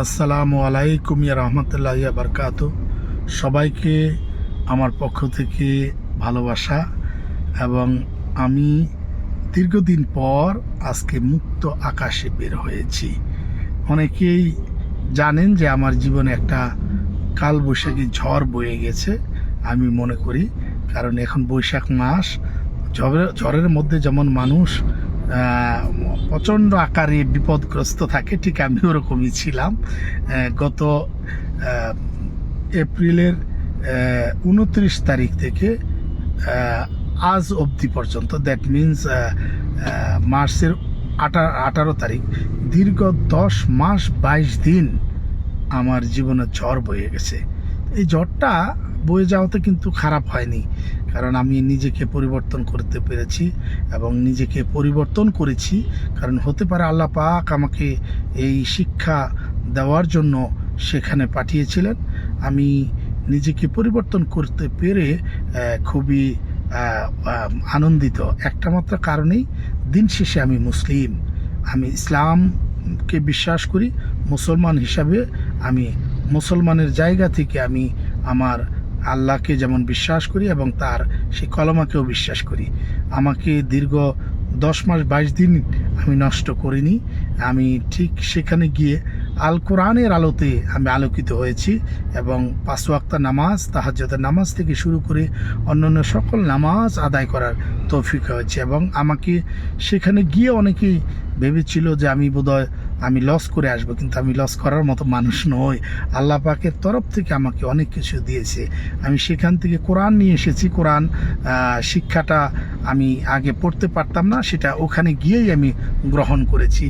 আসসালামু আলাইকুম ইয়া রাহমাতুল্লাহি ওয়া বারাকাতুহু। সবাইকে আমার পক্ষ থেকে ভালোবাসা। এবং আমি দীর্ঘদিন পর আজকে মুক্ত আকাশে বের হয়েছি। অনেকেই জানেন যে আমার জীবনে একটা কালবৈশাখী ঝড় বয়ে গেছে, আমি মনে করি। কারণ এখন বৈশাখ মাস, ঝড়ের মধ্যে যেমন মানুষ প্রচণ্ড আকারে বিপদগ্রস্ত থাকে, ঠিক আমি ওরকমই ছিলাম। গত এপ্রিলের 29 তারিখ থেকে আজ অবধি পর্যন্ত, দ্যাট মিনস মার্চের 18 তারিখ, দীর্ঘ 10 মাস 22 দিন আমার জীবনে ঝড় বয়ে গেছে। এই ঝড়টা বয়ে যাওয়াতে কিন্তু খারাপ হয়নি, কারণ আমি নিজেকে পরিবর্তন করতে পেরেছি এবং নিজেকে পরিবর্তন করেছি। কারণ হতে পারে আল্লাহ পাক আমাকে এই শিক্ষা দেওয়ার জন্য সেখানে পাঠিয়েছিলেন। আমি নিজেকে পরিবর্তন করতে পেরে খুবই আনন্দিত। একটা মাত্র কারণেই, দিন শেষে আমি মুসলিম, আমি ইসলামকে বিশ্বাস করি। মুসলমান হিসাবে আমি মুসলমানের জায়গা থেকে আমি আমার আল্লাহকে যেমন বিশ্বাস করি এবং তার সেই কলমাকেও বিশ্বাস করি। আমাকে দীর্ঘ 10 মাস 22 দিন আমি নষ্ট করিনি। আমি ঠিক সেখানে গিয়ে আল কোরআনের আলোতে আমি আলোকিত হয়েছি এবং 5 ওয়াক্ত নামাজ, তাহাজ্জুদের নামাজ থেকে শুরু করে অন্যান্য সকল নামাজ আদায় করার তৌফিক হয়েছে। এবং আমাকে সেখানে গিয়ে অনেকেই ভেবেছিল যে আমি বোধহয় আমি লস করে আসবো, কিন্তু আমি লস করার মতো মানুষ নই। আল্লাহ পাকের তরফ থেকে আমাকে অনেক কিছু দিয়েছে। আমি সেখান থেকে কোরআন নিয়ে এসেছি। কোরআন শিক্ষাটা আমি আগে পড়তে পারতাম না, সেটা ওখানে গিয়েই আমি গ্রহণ করেছি।